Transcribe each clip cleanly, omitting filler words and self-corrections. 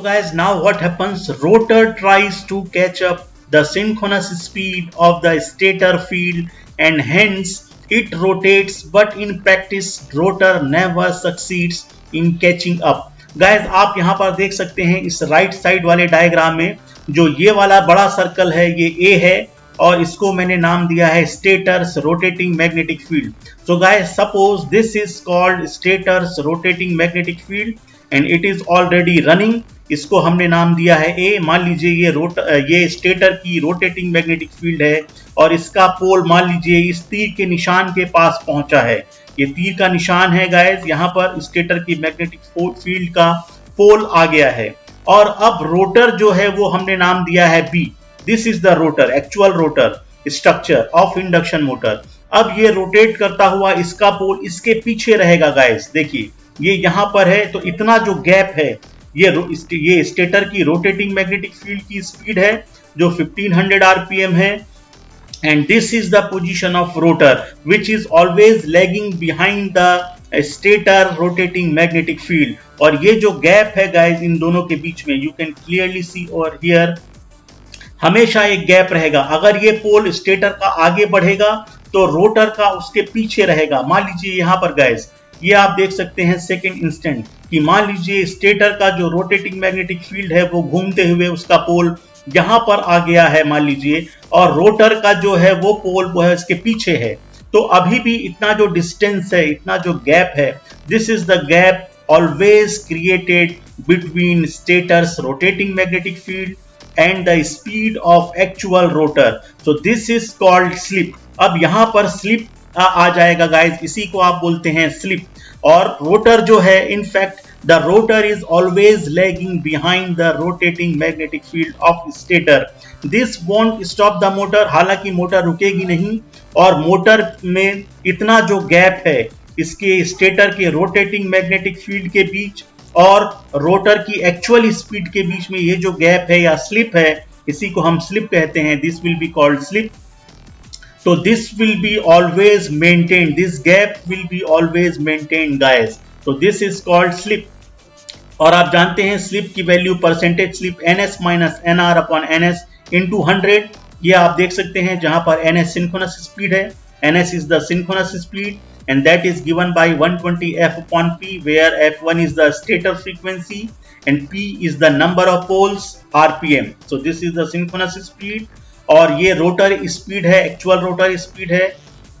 guys, now what happens? Rotor tries to catch up the synchronous speed of the stator field and hence it rotates, but in practice rotor never succeeds in catching up. Guys, आप यहाँ पर देख सकते हैं इस right side वाले diagram में जो ये वाला बड़ा सर्कल है ये A है और इसको मैंने नाम दिया है stators rotating magnetic field. So guys, suppose this is called stators rotating magnetic field and it is already running. इसको हमने नाम दिया है A. मान लीजिए ये स्टेटर की रोटेटिंग मैग्नेटिक फील्ड है और इसका पोल मान लीजिए इस तीर के निशान के पास पहुंचा है. ये तीर का निशान है गाइस, यहाँ पर स्टेटर की मैग्नेटिक फील्ड का पोल आ गया है और अब रोटर जो है वो हमने नाम दिया है B. This is the rotor, actual rotor structure of induction motor. अब ये रोटेट करता हुआ इसका पोल इसके पीछे रहेगा गाइस. देखिए ये यहाँ पर है तो इतना जो गैप है ये स्टेटर की रोटेटिंग मैग्नेटिक फील्ड की स्पीड है जो 1500 आरपीएम है and this is the position of rotor which is always lagging behind the stator rotating magnetic field. और ये जो गैप है गाइस इन दोनों के बीच में, you can clearly see over here, हमेशा एक गैप रहेगा. अगर ये पोल स्टेटर का आगे बढ़ेगा तो रोटर का उसके पीछे रहेगा. मान लीजिए यहाँ पर गाइस ये आप देख सकते हैं सेकेंड इंस्टेंट कि मान लीजिए स्टेटर का जो रोटेटिंग मैग्नेटिक फील्ड है वो घूमते हुए उसका पोल यहाँ पर आ गया है मान लीजिए, और रोटर का जो है वो पोल वो है इसके पीछे है. तो अभी भी इतना जो डिस्टेंस है, इतना जो गैप है, this is the gap always created between stator's rotating magnetic field and the speed of actual rotor. So this is called slip. अब यहाँ पर स्लिप आ जाएगा गाइस, इसी को आप बोलते हैं स्लिप. और रोटर जो है, in fact the rotor is always lagging behind the rotating magnetic field of stator. This won't stop the motor. हालांकि मोटर रुकेगी नहीं और मोटर में इतना जो गैप है इसके स्टेटर के रोटेटिंग मैग्नेटिक फील्ड के बीच और रोटर की एक्चुअल स्पीड के बीच में ये जो गैप है या स्लिप है, इसी को हम स्लिप कहते हैं. This will be called slip. So this will be always maintained. This gap will be always maintained, guys. So this is called slip. और आप जानते हैं स्लिप की value percentage slip ns minus nr upon ns into 100. ये आप देख सकते हैं जहां पर ns सिंक्रोनस स्पीड है, ns is the synchronous speed and that is given by 120 f upon p where f1 is the stator frequency and p is the number of poles rpm. So this is the synchronous speed और ये rotor speed है, actual rotor speed है.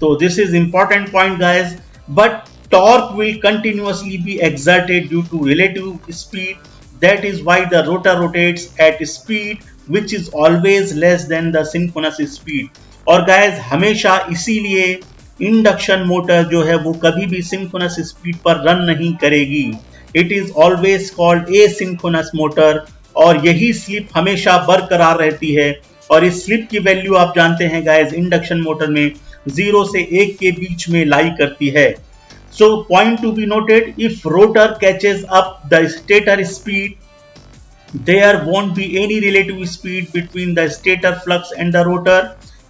तो this is important point guys. But torque will continuously be exerted due to relative speed. That is why the rotor rotates at speed which is always less than the synchronous speed. और guys हमेशा इसीलिए induction motor जो है वो कभी भी synchronous speed पर run नहीं करेगी. It is always called asynchronous motor और यही स्लिप हमेशा बरकरार रहती है. और इस स्लिप की वैल्यू आप जानते हैं गाइस इंडक्शन मोटर में 0 से 1 के बीच में लाई करती है. So point two be noted, if rotor catches up the stator speed there won't be any relative speed between the stator flux and the rotor,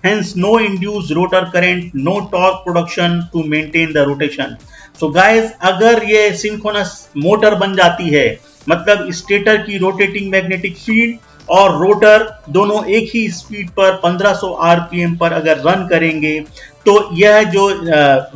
hence no induced rotor current, no torque production to maintain the rotation. So guys, अगर ये synchronous motor बन जाती है मतलब stator की rotating magnetic field और rotor दोनों एक ही स्पीड पर 1500 आरपीएम पर अगर रन करेंगे तो यह जो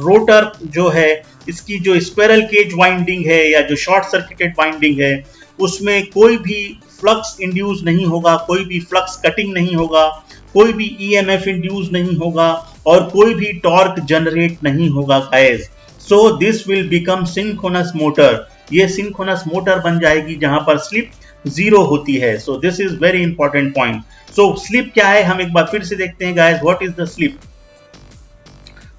रोटर जो है इसकी जो स्क्विरल केज वाइंडिंग है या जो शॉर्ट सर्किटेड वाइंडिंग है उसमें कोई भी फ्लक्स इंड्यूस नहीं होगा, कोई भी फ्लक्स कटिंग नहीं होगा, कोई भी ईएमएफ इंड्यूस नहीं होगा और कोई भी टॉर्क जनरेट नहीं होगा guys. So this will become synchronous motor. ये सिंक्रोनस मोटर बन जाएगी जहां पर स्लिप 0 होती है. So this is very important point. So slip क्या है हम एक बार फिर से देखते हैं guys. What is the slip?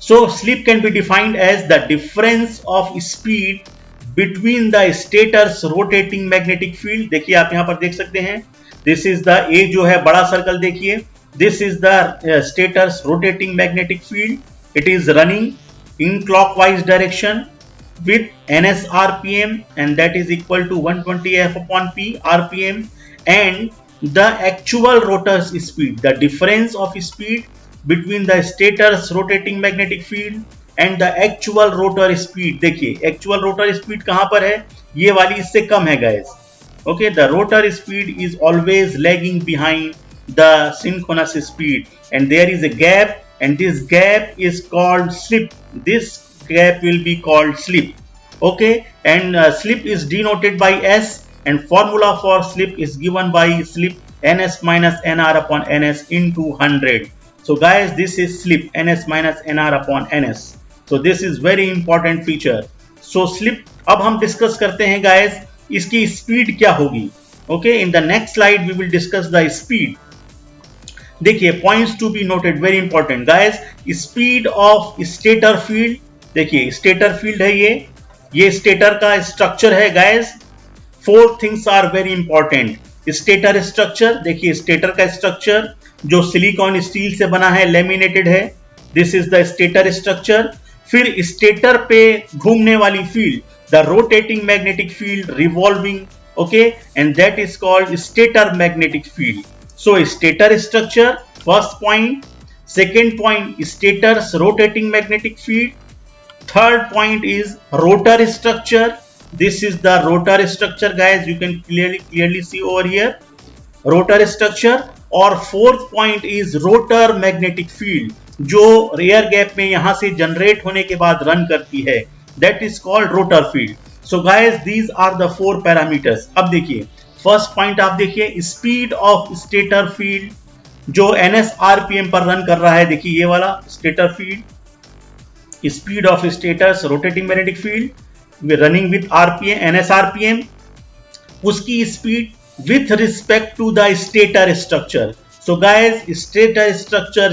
So slip can be defined as the difference of speed between the stator's rotating magnetic field. देखिए आप यहां पर देख सकते हैं दिस इज द ए जो है बड़ा सर्कल देखिए, this is the stator's rotating magnetic field. It is running in clockwise direction with ns rpm and that is equal to 120 f upon p rpm and the actual rotor's speed, the difference of speed between the stator's rotating magnetic field and the actual rotor speed. देखिए actual rotor speed कहां पर है, ये वाली इससे कम है guys. Okay, the rotor speed is always lagging behind the synchronous speed, and there is a gap, and this gap is called slip. This gap will be called slip. Okay, and slip is denoted by S, and formula for slip is given by slip ns minus nr upon ns into 100. So guys, this is slip ns minus nr upon ns. So this is very important feature. So slip अब हम discuss करते हैं guys इसकी speed क्या होगी. Okay, in the next slide we will discuss the speed. देखिए, points to be noted, very important guys. Speed of stator field. देखिए, stator field है ये स्टेटर का स्ट्रक्चर है guys. 4 things are very important. Stator structure, देखिए stator का structure जो silicon steel से बना है, लेमिनेटेड है. This is the stator structure. फिर स्टेटर पे घूमने वाली field, the rotating magnetic field, revolving, okay, and that is called stator magnetic field. So stator structure, first point. Second point, stator's rotating magnetic field. Third point is rotor structure. This is the rotor structure guys, you can clearly see over here, rotor structure. और fourth point is rotor magnetic field जो air gap में यहां से generate होने के बाद run करती है, that is called rotor field. So guys, these are the 4 parameters. अब देखिए, फर्स्ट पॉइंट आप देखिए, स्पीड ऑफ स्टेटर फील्ड जो ns rpm पर रन कर रहा है. देखिए ये वाला stator field, speed of stator's rotating magnetic field running with rpm, ns rpm, उसकी speed with respect to the stator structure. So guys, stator structure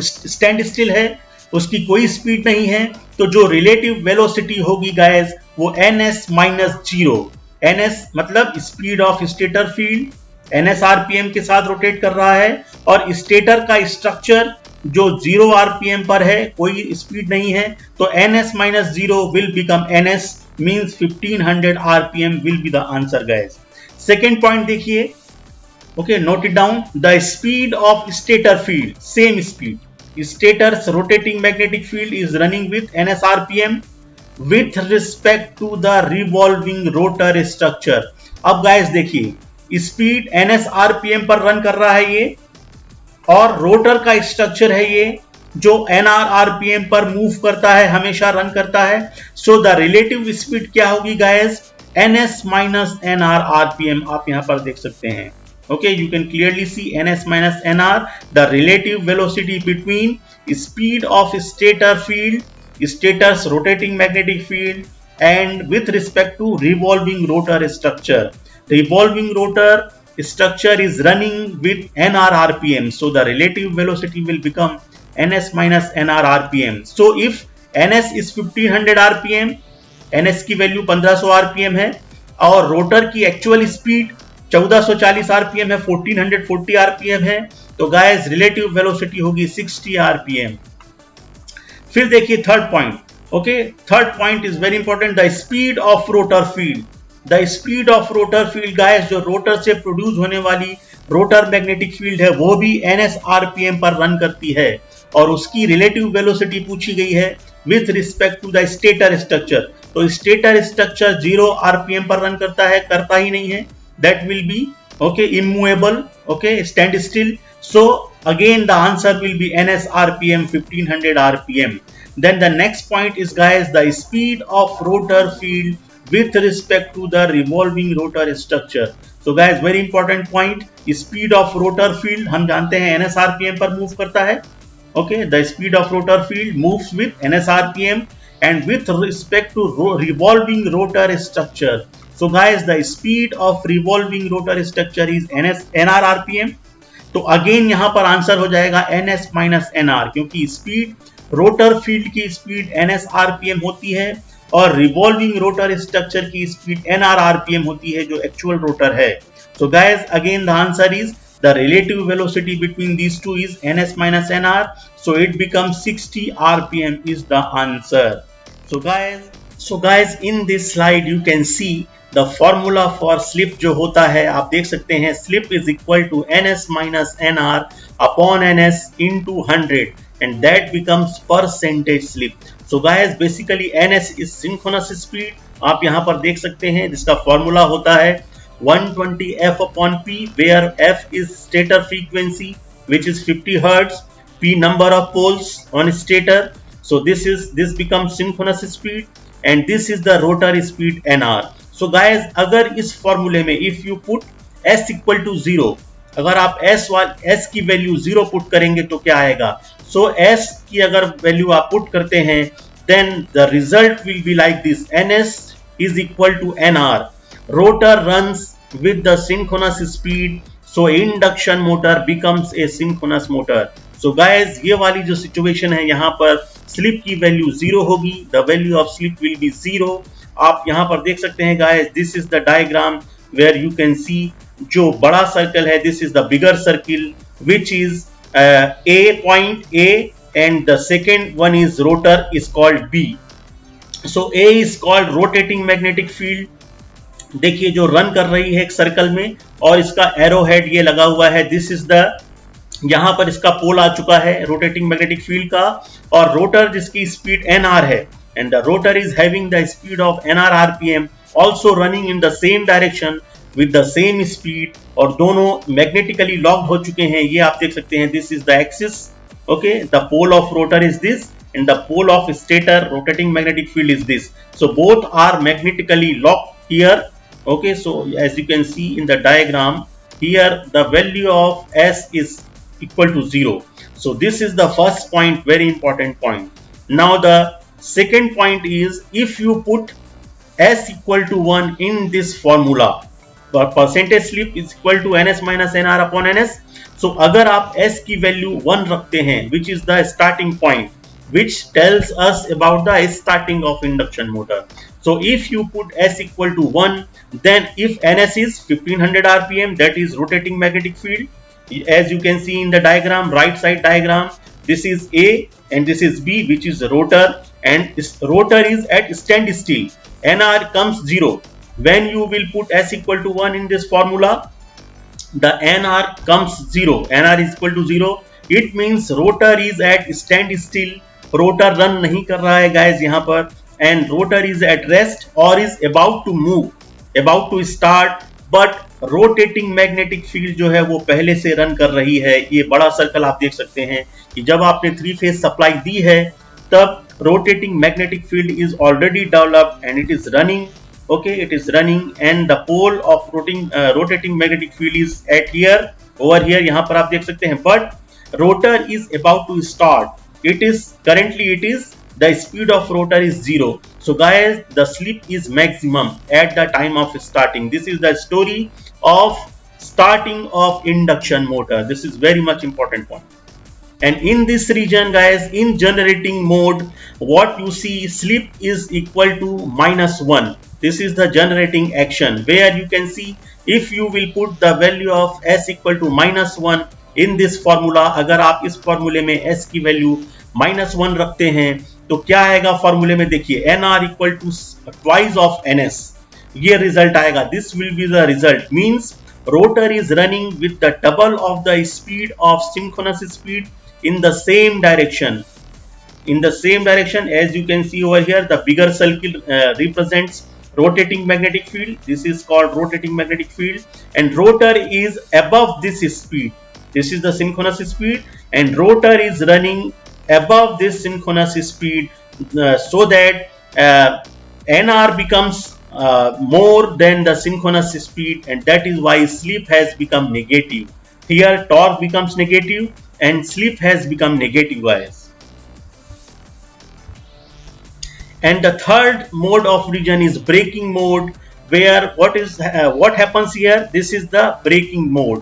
stand still है, उसकी कोई स्पीड नहीं है, तो जो रिलेटिव वेलोसिटी होगी गाइस वो ns माइनस 0. ns मतलब speed of stator field ns rpm के साथ रोटेट कर रहा है, और स्टेटर का स्ट्रक्चर जो 0 rpm पर है, कोई स्पीड नहीं है, तो ns minus 0 will become ns, means 1500 rpm will be the answer guys. Second point देखिए, okay, note it down. The speed of stator field, same speed. Stator's rotating magnetic field is running with ns rpm with respect to the revolving rotor structure. अब guys देखिए, speed ns rpm पर run कर रहा है ये, और rotor का structure है ये जो nr rpm पर मूव करता है, हमेशा रन करता है. सो द रिलेटिव स्पीड क्या होगी guys? ns minus nr rpm आप यहां पर देख सकते हैं. Okay, you can clearly see ns minus nr, the relative velocity between speed of stator field, stator's rotating magnetic field, and with respect to revolving rotor structure. Revolving rotor structure is running with nr rpm, so the relative velocity will become ns minus nr rpm. So if ns is 1500 rpm, ns की value 1500 RPM है, और rotor की actual speed 1440 RPM है, 1440 RPM है, तो guys relative velocity होगी 60 RPM. फिर देखिए third point. Okay, third point is very important, the speed of rotor field. The speed of rotor field guys, जो रोटर से प्रोड्यूस होने वाली रोटर मैग्नेटिक फील्ड है, वो भी ns rpm पर रन करती है, और उसकी रिलेटिव वेलोसिटी पूछी गई है with respect to the stator structure. तो स्टेटर स्ट्रक्चर 0 आरपीएम पर रन करता है, करता ही नहीं है, that will be okay immovable, okay, stand still. So again the answer will be ns rpm 1500 rpm. Then the next point is guys the speed of rotor field with respect to the revolving rotor structure. So guys, very important point, speed of rotor field हम जानते हैं ns rpm पर move करता है. Okay, the speed of rotor field moves with ns rpm and with respect to revolving rotor structure. So guys, the speed of revolving rotor structure is nr rpm. तो again यहां पर answer हो जाएगा ns minus nr, क्योंकि speed rotor field की speed ns rpm होती है, और रिवॉल्विंग रोटर स्ट्रक्चर की स्पीड nr rpm होती है जो एक्चुअल रोटर है. So guys, again the answer is the relative velocity between these two is ns minus nr, so it becomes 60 rpm is the answer. So guys, in this slide you can see the formula for slip जो होता है, आप देख सकते हैं, slip is equal to ns minus nr upon ns into 100, and that becomes percentage slip. So guys, basically ns is synchronous speed, आप यहाँ पर देख सकते हैं, जिसका फॉर्मूला होता है 120 f upon p, where f is stator frequency, which is 50 hertz, p number of poles on stator. So this becomes synchronous speed, and this is the rotor speed nr. So guys, अगर इस फॉर्मूले में if you put s equal to 0, अगर आप s की value 0 put करेंगे तो क्या आएगा? सो s की अगर वैल्यू आप पुट करते हैं, then the result will be like this: ns is equal to nr. Rotor runs with the synchronous speed, so induction motor becomes a synchronous motor. So guys, ये वाली जो सिचुएशन है, यहाँ पर स्लिप की वैल्यू 0 होगी, the value of slip will be 0. आप यहाँ पर देख सकते हैं guys, this is the diagram where you can see जो बड़ा सर्कल है, this is the bigger circle which is A point A, and the second one is rotor is called B. So A is called rotating magnetic field. देखिए जो run कर रही है एक circle में, और इसका एरो हेड ये लगा हुआ है, दिस इज द, यहाँ पर इसका पोल आ चुका है रोटेटिंग मैग्नेटिक फील्ड का, और रोटर जिसकी स्पीड nr है, and the rotor is having the speed of nr rpm, also running in the same direction with the same speed, और दोनों मैग्नेटिकली लॉक्ड हो चुके हैं। ये आप देख सकते हैं, this is the axis, okay, the pole of rotor is this and the pole of stator rotating magnetic field is this. So both are magnetically locked here. Okay, so as you can see in the diagram here, the value of s is equal to 0. So this is the first point, very important point. Now the second point is, if you put s equal to 1 in this formula, percentage slip is equal to ns minus nr upon ns. So अगर आप s की value 1 रखते हैं, which is the starting point, which tells us about the starting of induction motor. So if you put s equal to 1, then if ns is 1500 rpm, that is rotating magnetic field. As you can see in the diagram, right side diagram, this is A and this is B, which is the rotor, and this rotor is at standstill. nr comes 0. When you will put s equal to 1 in this formula, the nr comes 0. nr is equal to 0. It means rotor is at standstill. Rotor run नहीं कर रहा है guys यहाँ पर, and rotor is at rest और is about to move, about to start, but rotating magnetic field जो है वो पहले से रन कर रही है। ये बड़ा सर्कल आप देख सकते हैं कि जब आपने 3 फेज सप्लाई दी है, तब rotating magnetic field is already developed and it is running, okay, it is running, and the pole of rotating magnetic field is at here, over here, यहाँ पर आप देख सकते हैं, but rotor is about to start. It is currently the speed of rotor is 0. So guys, the slip is maximum at the time of starting. This is the story of starting of induction motor. This is very much important point. And in this region guys, in generating mode, what you see, slip is equal to -1. This is the generating action, where you can see if you will put the value of s equal to -1 in this formula. अगर आप इस फॉर्मूले में s की value -1 रखते हैं तो क्या आएगा फॉर्मूले में? देखिए, nr equal to twice of ns, ये रिजल्ट आएगा. This will be the result, means rotor is running with the double of the speed of synchronous speed in the same direction. In the same direction, as you can see over here, the bigger circle represents rotating magnetic field. This is called rotating magnetic field, and rotor is above this speed. This is the synchronous speed, and rotor is running above this synchronous speed, so that nr becomes more than the synchronous speed, and that is why slip has become negative. Here torque becomes negative and slip has become negative, guys. And the third mode of region is braking mode, where what happens here? This is the braking mode.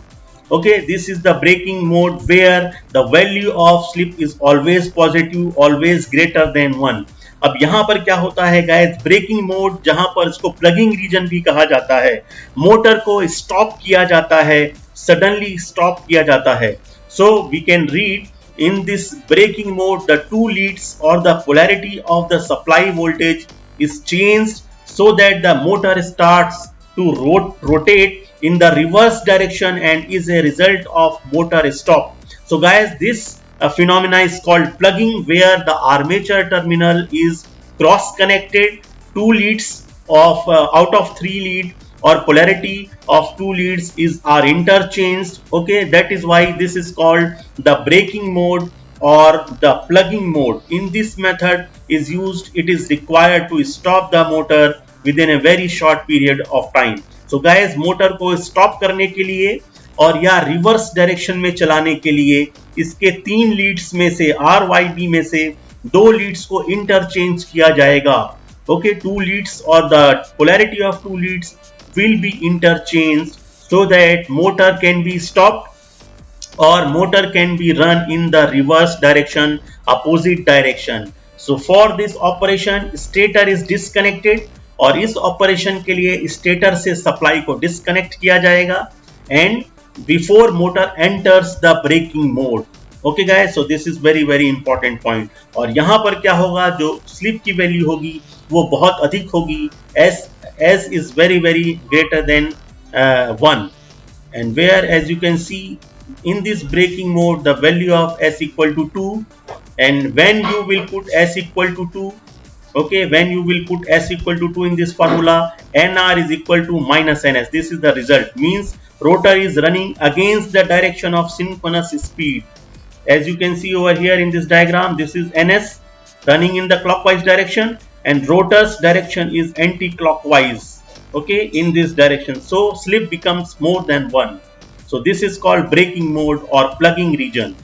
Okay, this is the braking mode where the value of slip is always positive, always greater than 1. अब यहाँ पर क्या होता है guys? Breaking mode, जहां पर इसको plugging reason भी कहा जाता है, मोटर को स्टॉप किया जाता है, सडनली स्टॉप किया जाता है. So we can read in this braking mode, the two leads or the polarity of the supply voltage is changed so that the motor starts to rotate in the reverse direction and is a result of motor stop. So guys, this phenomena is called plugging, where the armature terminal is cross connected. Two leads of out of 3 lead or polarity of two leads is are interchanged. Okay, that is why this is called the braking mode or the plugging mode. In this method is used, it is required to stop the motor within a very short period of time. So guys, motor को stop करने के लिए और या reverse direction में चलाने के लिए इसके तीन लीड्स में से RYB में से दो लीड्स को इंटरचेंज किया जाएगा. Okay, two leads or the polarity of two leads will be interchanged so that motor can be stopped or motor can be run in the reverse direction, opposite direction. So for this operation stator is disconnected और इस operation के लिए stator से supply को disconnect किया जाएगा and before motor enters the braking mode. Okay guys, so this is very very important point. और यहाँ पर क्या होगा, जो स्लिप की वैल्यू होगी वो बहुत अधिक होगी, S is very very greater than 1 and where as you can see in this braking mode the value of s equal to 2, and when you will put s equal to 2, okay, when you will put s equal to 2 in this formula, nr is equal to minus ns. This is the result, means rotor is running against the direction of synchronous speed. As you can see over here in this diagram, this is ns running in the clockwise direction and rotor's direction is anti-clockwise, okay, in this direction. So slip becomes more than 1. So this is called braking mode or plugging region.